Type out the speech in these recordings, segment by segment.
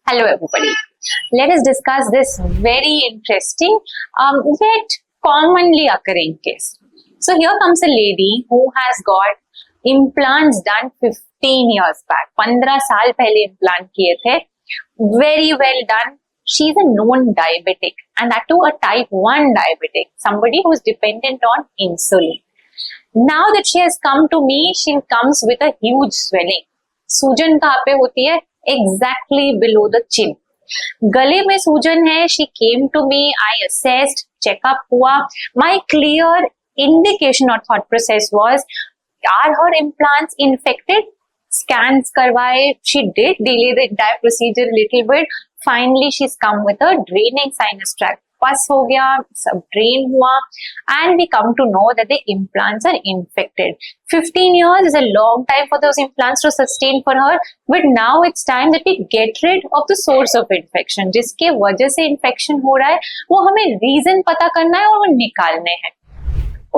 Hello everybody. Let us discuss this very interesting yet commonly occurring case. So here comes a lady who has got implants done 15 years back. 15 साल पहले implant किए थे. Very well done. She's a known diabetic and that too a type 1 diabetic. Somebody who is dependent on insulin. Now that she has come to me, she comes with a huge swelling. सूजन कहाँ पे होती है? Exactly below the chin. गले में सूजन है. She came to me. I assessed. Checkup हुआ. My clear indication or thought process was, are her implants infected? Scans करवाए. She did delay the entire procedure a little bit. Finally, she's come with a draining sinus tract. पस हो गया, सब drain हुआ, and we come to know that the implants are infected. 15 years is a long time for those implants to sustain for her, but now it's time that we get rid of the source of infection. जिसके वजह से infection हो रहा है, वो हमें reason पता करना है और वो निकालने हैं.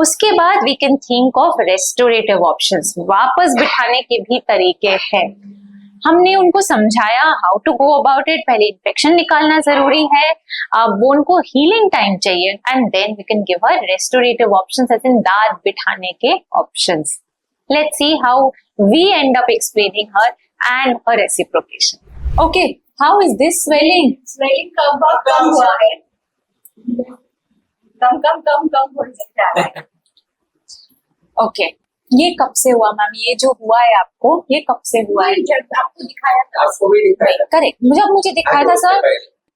उसके बाद we can think of restorative options. वापस बिठाने के भी तरीके हैं. हमने उनको समझाया how to go about it. पहले इन्फेक्शन निकालना जरूरी है, बोन को हीलिंग टाइम चाहिए, and then we can give her restorative options as in दांत बिठाने के options. Let's see how we end up explaining her and her reciprocation. Okay, how is this swelling? Swelling कम हुआ है. कम हो सकता है. ओके, ये कब से हुआ मैम? ये जो हुआ है आपको, ये कब से हुआ है? जब आपको दिखाया था. आपको भी दिखाया था. करेक्ट, मुझे दिखाया था sir.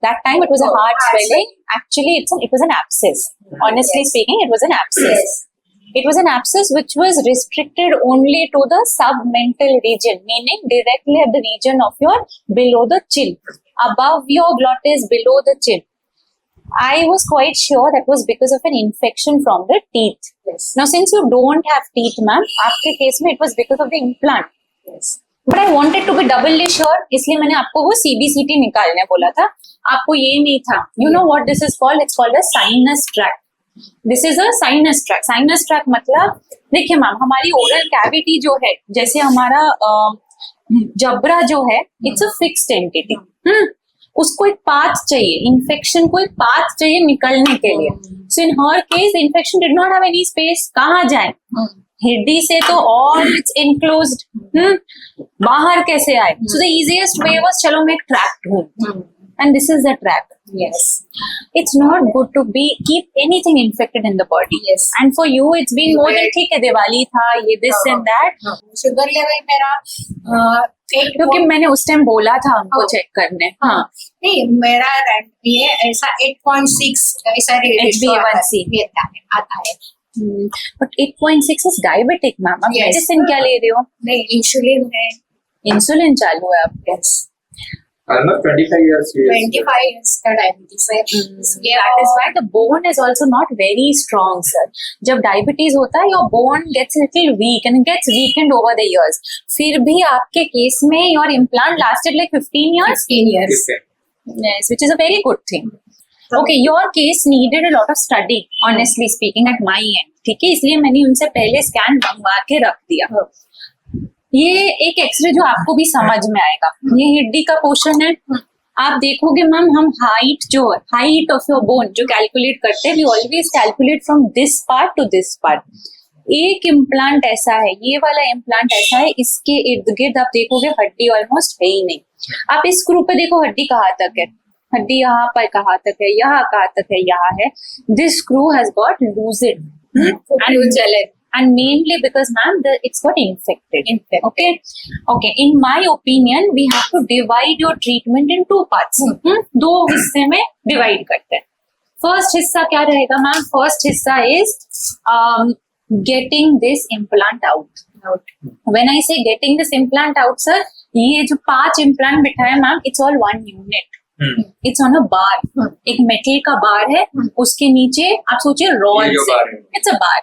That time it was a hard swelling. Actually, it was an abscess. Honestly speaking, it was an abscess. Yes. It was an abscess which was restricted only to the submental region, meaning directly at the region of your below the chin, above your glottis, below the chin. I was quite sure that was because of an infection from the teeth. Yes. Now, since you don't have teeth, ma'am, आपके case में it was because of the implant. Yes. But I wanted to be doubly sure, इसलिए मैंने आपको वो CBCT निकालने बोला था. आपको ये नहीं था. You know what this is called? It's called a sinus tract. This is a sinus tract. Sinus tract मतलब, देखिए मैम, हमारी oral cavity जो है, जैसे हमारा जबड़ा जो है, it's a fixed entity. उसको एक पाथ चाहिए, इन्फेक्शन को एक पाथ चाहिए निकलने के लिए. So in her case infection did not have any space. कहाँ जाए? हड्डी से तो ऑल इट्स इनक्लोज्ड. बाहर कैसे आए? So the easiest way was, चलो मैं एक ट्रैक ढूंढ, and this is the track. Yes. It's not good to keep anything infected in the body. Yes. And for you it's been more than, ठीक है दिवाली था, ये this and that. Sugar level मेरा क्योंकि मैंने उस टाइम बोला था हमको चेक करने. हाँ, नहीं, मेरा ये ऐसा 8.6 ऐसा HbA1c आता है. But 8.6 is diabetic ma'am. आप Yes. मेडिसिन क्या ले रहे हो? नहीं, इंसुलिन है. इंसुलिन चालू है आपके? Almost 25 years. 25 years का डायबिटीज है. इसलिए That is why the bone is also not very strong, sir. जब डायबिटीज होता है, your bone gets little weak and it gets weakened over the years. फिर भी आपके केस में your implant lasted like 15 years. 15 years. Yes, which is a very good thing. Okay, your case needed a lot of study, honestly speaking, at my end. ठीक है, इसलिए मैंने उनसे पहले स्कैन मंगवा के रख दिया. ये एक एक्सरे जो आपको भी समझ में आएगा. ये हड्डी का पोर्शन है. आप देखोगे मैम, हम हाइट ऑफ योर बोन जो कैलकुलेट करते हैं, we always calculate from this part to this part. एक इम्प्लांट ऐसा है, ये वाला इम्प्लांट ऐसा है, इसके इर्द गिर्द आप देखोगे हड्डी ऑलमोस्ट है ही नहीं. आप इस स्क्रू पे देखो, हड्डी कहाँ तक है? हड्डी यहाँ पर कहाँ तक है? यहाँ कहाँ तक है? यहाँ है. This screw has got loosed and mainly because ma'am it's got infected. Okay, in my opinion we have to divide your treatment in two parts. दो हिस्से में divide करते हैं. First हिस्सा क्या रहेगा मैम? First हिस्सा is getting this implant out. When I say getting this implant out, sir, ये जो 5 implant बिठाए ma'am, it's all one unit. It's on a bar. एक metal का bar है, उसके नीचे आप सोचिए rods है. It's a bar.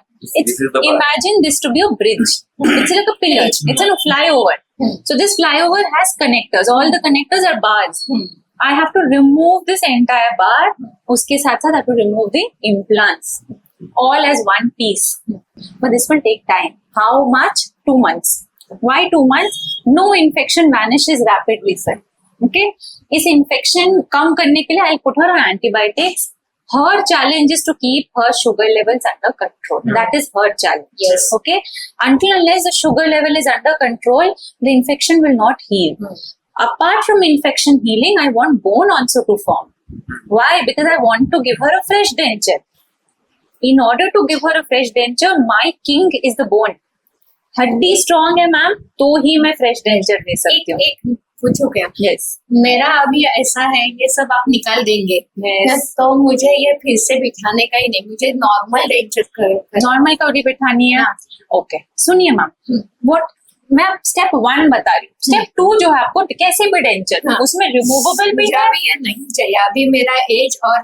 Imagine this to be a bridge. It's like a pillar. It's a flyover. So this flyover has connectors. All the connectors are bars. I have to remove this entire bar. उसके साथ साथ I have to remove the implants. All as one piece. But this will take time. How much? 2 months. Why 2 months? No infection vanishes rapidly, sir. Okay इस infection कम करने के लिए I put her on antibiotics. Her challenge is to keep her sugar levels under control. That is her challenge. Yes. Okay. Until unless the sugar level is under control, the infection will not heal. Apart from infection healing, I want bone also to form. Why? Because I want to give her a fresh denture. In order to give her a fresh denture, my king is the bone. हड्डी strong है ma'am तो ही मैं fresh denture दे सकती हूँ. एक पूछो क्या? Yes मेरा अभी ऐसा है, ये सब आप निकाल देंगे. Yes. तो मुझे ये फिर से बिठाने का ही नहीं, मुझे नॉर्मल डेंचर कर. नॉर्मल कवरी बिठानी है. ओके सुनिए मैम व्हाट मैं स्टेप 1 बता रही हूँ. स्टेप 2 जो है आपको कैसे भी डेंचर उसमें रिमूवेबल भी मुझे है. अभी ये नहीं चाहिए. अभी मेरा एज और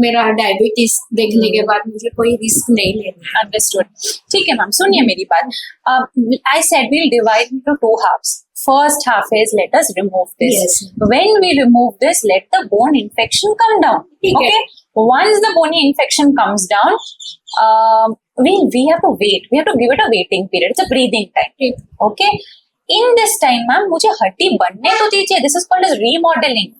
मेरा डायबिटीज देखने के बाद मुझे कोई रिस्क नहीं लेना. अंडरस्टूड. ठीक है मैम सुनिए मेरी बात. I said we'll divide into 2 halves. First half is let us remove this. Yes. When we remove this, let the bone infection come down. Okay. Okay. Once the bony infection comes down, we have to wait. We have to give it a waiting period. It's a breathing time. Okay. In this time, ma'am मुझे हड्डी बनने तो दीजिए. This is called as remodeling.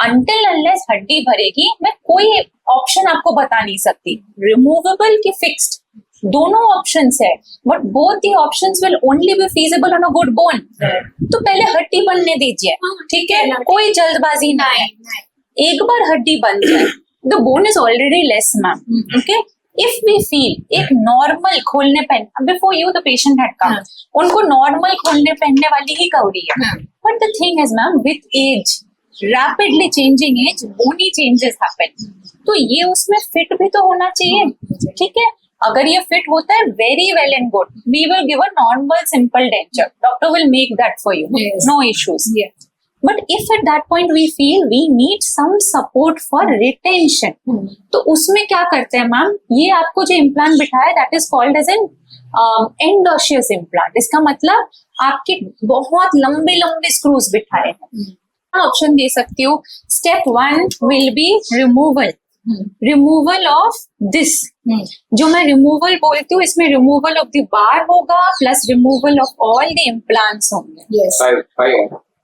Until unless हड्डी भरेगी, मैं कोई option आपको बता नहीं सकती. Removable की fixed. दोनों ऑप्शंस है but both the options will only be feasible on a good bone. तो पहले हड्डी बनने दीजिए. ठीक है कोई जल्दबाजी ना है. एक बार हड्डी बन जाए the bone is already less ma'am. Okay if we feel एक नॉर्मल खोलने पहन before you the patient had come उनको नॉर्मल खोलने पहनने वाली ही कवरी है. But the thing is ma'am with age rapidly changing age bony changes happen. तो ये उसमें फिट भी तो होना चाहिए. ठीक है अगर ये फिट होता है very well and good. We will give a normal simple denture. Doctor will make that for you. No issues. But if at that point we feel we need some support for retention तो उसमें क्या करते हैं ma'am ये आपको जो implant बिठाया that is called as an endosseous implant. इसका मतलब आपके बहुत लंबे लंबे स्क्रूज बिठाए हैं. ऑप्शन दे सकती हूँ. Step 1 will be removal of this. जो मैं रिमूवल बोलती हूँ इसमें रिमूवल ऑफ द बार होगा plus removal of all the implants होंगे. Yes.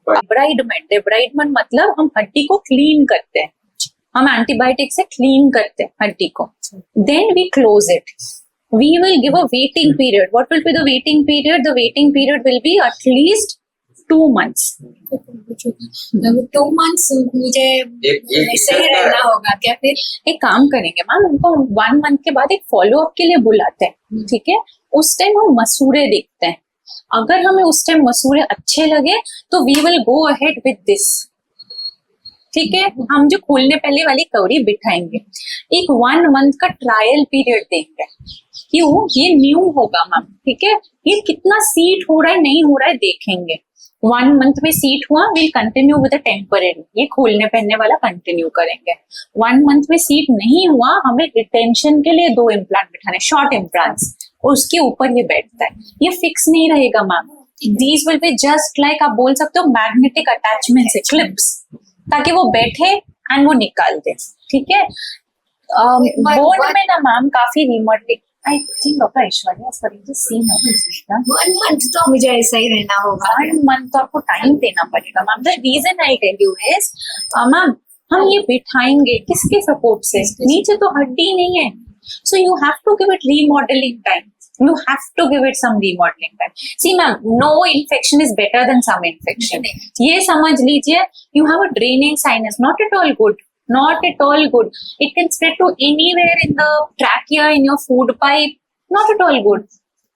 डिब्राइडमेंट मतलब हम हड्डी को क्लीन करते हैं. हम एंटीबायोटिक से क्लीन करते हैं हड्डी को. Then we close it. We will give a waiting period. What will be the waiting period? The waiting period will be at least 2 months. 2 months मुझे ऐसे ही रहना होगा क्या? फिर एक काम करेंगे मैम उनको 1 month के बाद एक फॉलो अप के लिए बुलाते हैं. ठीक है उस टाइम हम मसूरे देखते हैं. अगर हमें उस टाइम मसूरे अच्छे लगे तो we will go ahead with this. ठीक है हम जो खोलने पहले वाली कवरी बिठाएंगे. एक 1 month का ट्रायल पीरियड देंगे. क्यों? ये न्यू होगा मैम. ठीक है ये कितना सीट हो रहा है नहीं हो रहा है देखेंगे. 1 month में सीट हुआ विल कंटिन्यू विद टेम्परेरी. ये खोलने पहनने वाला कंटिन्यू करेंगे. 1 month में सीट नहीं हुआ हमें रिटेंशन के लिए 2 इम्प्लांट बिठाने शॉर्ट इम्प्लांट्स उसके ऊपर ये बैठता है. ये फिक्स नहीं रहेगा ma'am. These will be just like आप बोल सकते हो मैग्नेटिक अटैचमेंट से क्लिप्स ताकि वो बैठे एंड वो निकाल दे. ठीक है बोन में ना मैम काफी remodelling I think doctor Aishwarya sorry just seen 1 month तो मुझे ऐसा ही रहना होगा. 1 month तो आपको टाइम देना पड़ेगा ma'am. The reason I tell you is ma'am हम ये बिठाएंगे किसके सपोर्ट से? नीचे तो हड्डी नहीं है. So you have to give it remodelling time. You have to give it some remodeling time. See ma'am, no infection is better than some infection. ये समझ लीजिए you have a draining sinus, not at all good. Not at all good. It can spread to anywhere in the trachea, in your food pipe. Not at all good.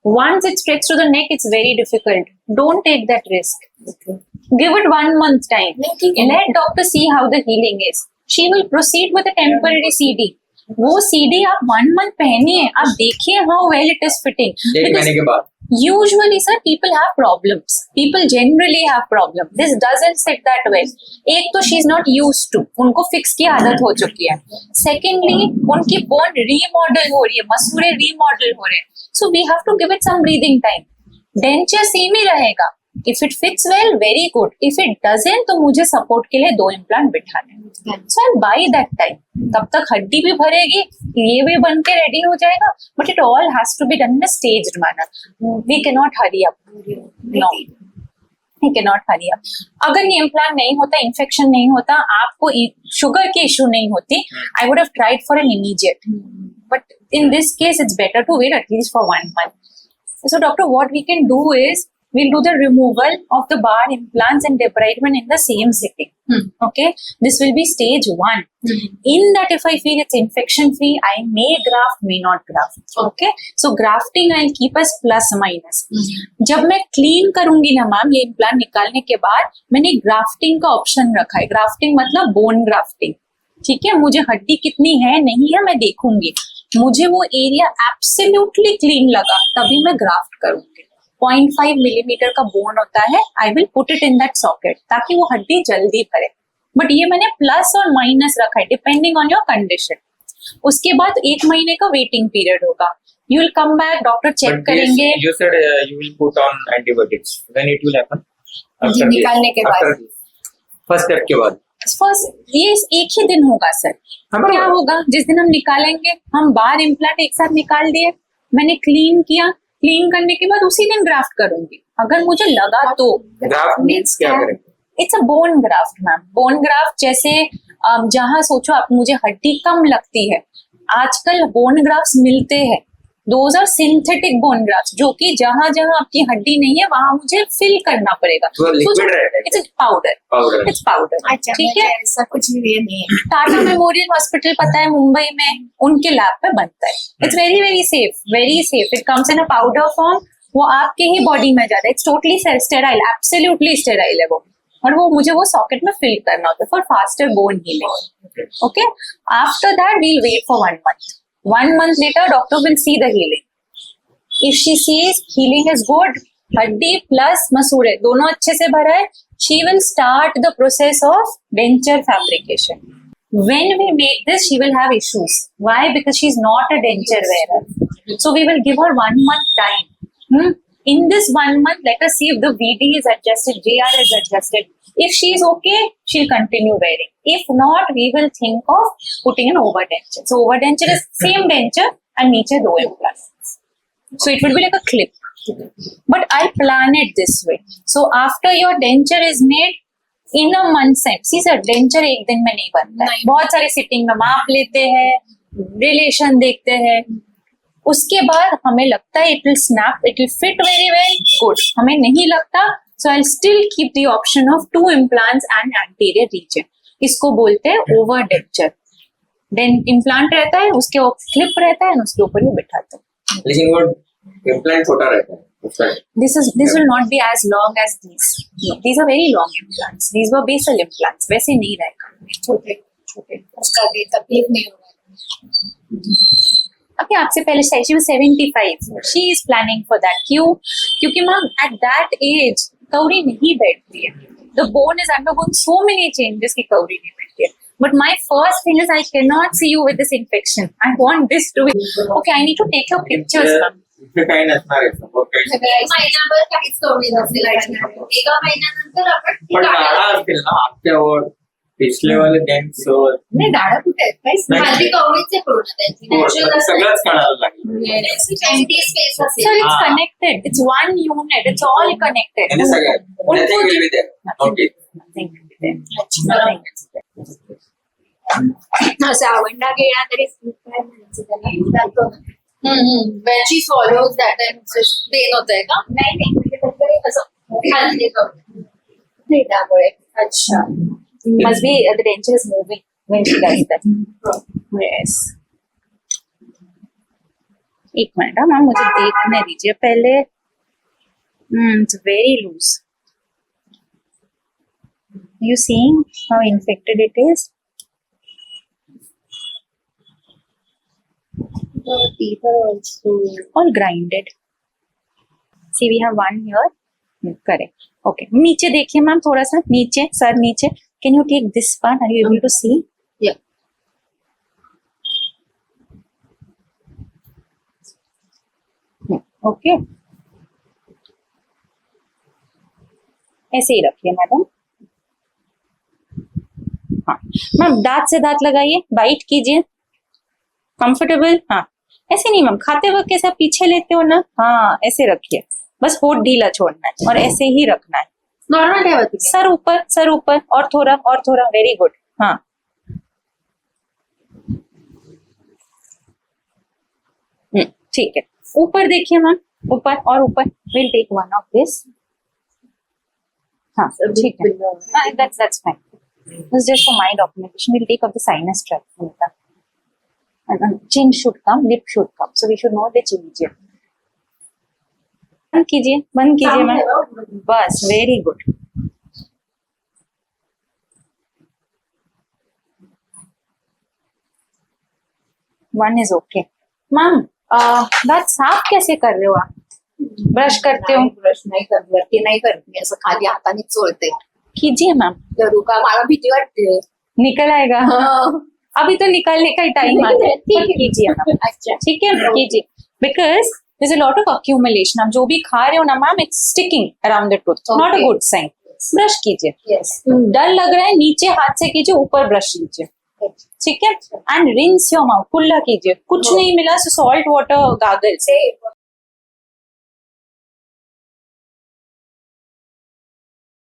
Once it spreads to the neck, it's very difficult. Don't take that risk. Okay. Give it 1 month time. Let doctor see how the healing is. She will proceed with a temporary CD. वो CD आप 1 month पहनिए. आप देखिए how well it is fitting. पहनने के बाद Usually, sir, people have problems. People generally have problems. This doesn't sit that well. एक तो she's not used to. उनको fix की आदत हो चुकी है. Secondly, उनकी bone remodel हो रही है. मसूरे remodel हो रहे हैं. So we have to give it some breathing time. Denture same ही रहेगा. If it fits well, very good. If it doesn't, तो मुझे support के लिए 2 implant बिठाने. So I'll buy that time. तब तक हड्डी भी भरेगी, ये भी बन के रेडी हो जाएगा. But it all has to be done in a staged manner. We cannot hurry up. No. He can not hurry up. अगर ये इम्प्लांट नहीं होता, इन्फेक्शन नहीं होता, आपको शुगर की इशू नहीं होती, I would have tried for an immediate, but in this case it's better to wait at least for 1 month. So doctor, what we can do is we'll do the removal of the bar implants and debridement in the same sitting. Okay, this will be stage 1. In that, if I feel it's infection free, I may graft, may not graft. Okay, so grafting I'll keep as plus minus. जब मैं clean करूंगी ना ma'am ये implant निकालने के बाद, मैंने grafting का ऑप्शन रखा है। ग्राफ्टिंग मतलब बोन ग्राफ्टिंग, ठीक है। मुझे हड्डी कितनी है नहीं है मैं देखूंगी, मुझे वो एरिया एब्सोल्युटली क्लीन लगा तभी मैं ग्राफ्ट करूंगी। 0.5 मिलीमीटर का बोन होता है, I will put it in that socket ताकि वो हड्डी जल्दी भरे। बट ये मैंने प्लस और माइनस रखा है डिपेंडिंग ऑन योर कंडीशन। उसके बाद 1 महीने का वेटिंग पीरियड होगा। You will come back, doctor check करेंगे। You said you will put on antibiotics. When it will happen? जी, निकालने के बाद। फर्स्ट स्टेप के बाद। फर्स्ट ये एक ही दिन होगा सर। क्या होगा जिस दिन हम निकालेंगे, हम बार इम्प्लांट एक साथ निकाल दिए, मैंने क्लीन किया, क्लीन करने के बाद उसी दिन ग्राफ्ट करूंगी अगर मुझे लगा तो। ग्राफ्ट मींस क्या करेंगे? It's a bone graft ma'am. Bone graft जैसे जहां सोचो आप मुझे हड्डी कम लगती है, आजकल बोन ग्राफ्ट्स मिलते हैं, those are synthetic bone grafts, जो कि जहां जहां आपकी हड्डी नहीं है वहां मुझे फिल करना पड़ेगा। इट्स पाउडर, इट्स पाउडर, अच्छा, ठीक है। ऐसा कुछ भी नहीं है। टाटा मेमोरियल हॉस्पिटल पता है मुंबई में, उनके लैब पे बनता है। It's very very safe, very safe. It comes in a powder form, वो आपके ही बॉडी में जाता है। It's totally sterile, absolutely sterile है वो, और वो मुझे वो सॉकेट में फिल करना होता है for faster bone healing. Okay, after that we'll wait for 1 month. 1 month later, doctor will see the healing. If she sees healing is good, हड्डी प्लस मसूड़े दोनों अच्छे से भरा है, she will start the process of denture fabrication. When we make this, she will have issues. Why? Because she is not a denture wearer. So we will give her 1 month time. In this 1 month, let us see if the VD is adjusted, JR is adjusted. If she is okay, she'll continue wearing. If not, we will think of putting an overdenture. So overdenture is same denture and नीचे 2 implants. So it will be like a clip. But I plan it this way. So after your denture is made, in a month's time, see sir, denture एक दिन में नहीं बनता है। बहुत सारे sitting में माप लेते हैं, रिलेशन देखते हैं, उसके बाद हमें लगता है it will snap, it will fit very well, good. हमें नहीं लगता, so I'll still keep the option of 2 implants and anterior region. इसको बोलते हैं ओवर डेंचर। देन इम्प्लांट रहता है, उसके क्लिप रहता है, उसके ऊपर ही बिठाते हैं। लेकिन वो इम्प्लांट छोटा रहता है। This will not be as long as these. No, these are very long implants. These were basal implants. वैसे नहीं रहेगा, छोटे छोटे, उसका भी तकलीफ नहीं होगा। अभी आपसे पहले she was 75. She is planning for that. क्योंकि मैम at that age कौड़ी नहीं बैठती है। The bone is undergoing so many changes कि कौड़ी नहीं बैठती है। But my first thing is I cannot see you with this infection. I want this to be okay. I need to take your pictures, ma'am. इथे काही नसणार आहे support काही. महिनाभर काहीच कमी नसेल, एका महिन्यानंतर आपण पण दाढा असतील ना आपल्यावर, पिछले वाले डेंट्स नाही, दाढा कुठे आहेत? काहीच नाही. नाही. माझी कवळीच आहे पूर्ण त्यांची, नॅचरल सगळंच काढायला लागेल. एम्प्टी स्पेस Sir, असेल। it's connected. It's one unit. It's all connected. आणि सगळ्यात nothing will be there. Okay. Nothing will be there. Nothing. असं आवडला गेला तरी काय म्हणायचं त्याला, जातो ना. When she swallows that and pain होतंय का? नाही नाही, म्हणजे फक्त असं खाली करून नाही त्यामुळे. अच्छा, Must be the denture is moving when she does that. Yes. एक मिनट मैम, मुझे देखने दीजिए पहले। It's very loose. You seeing how infected it is? the teeth are also All grinded. See, we have one here. Correct. Okay. नीचे देखिए ma'am, थोड़ा सा नीचे, सर नीचे। Can you take this part? Are you able to see? yeah. Okay. ऐसे ही रखिए madam. हाँ ma'am, दांत से दांत लगाइए, बाइट कीजिए, कंफर्टेबल। हाँ, ऐसे नहीं मैम, खाते वक्त कैसा पीछे लेते हो ना, हाँ ऐसे रखिए, बस होठ ढीला छोड़ना है और ऐसे ही रखना है। नॉर्मल ठेवते सर ऊपर और थोड़ा वेरी गुड. हाँ. ठीक है. ऊपर देखिए मैम, ऊपर और ऊपर. Will take one of this. हाँ ठीक है. That's fine. This is just for my documentation. We'll take up the sinus tract. Chin should come, lip should come. So we should know the chin here. बंद कीजिए ma'am. बस very good. One is okay. Ma'am दांत साफ कैसे कर रहे हो आप? ब्रश करते हो? ब्रश नाही करते, नाही करते, असं खाली हाताने चोळते. कीजिए मैम. करू का? मला भीती वाटते. निकल आएगा. अभी तो निकालने का टाइम आ गया. ठीक है, कीजिए मैम. अच्छा. ठीक है, कीजिए. Because there's a lot of accumulation. आप जो भी खा रहे हो ना ma'am, it's sticking around the tooth. Not a Okay. good sign. Brush कीजिए. Yes. डर लग रहा है, नीचे हाथ से कीजिए, ऊपर ब्रश लीजिए. ठीक है. And rinse your mouth. कुल्ला कीजिए. कुछ नहीं मिला सो सॉल्ट वाटर गागल्स.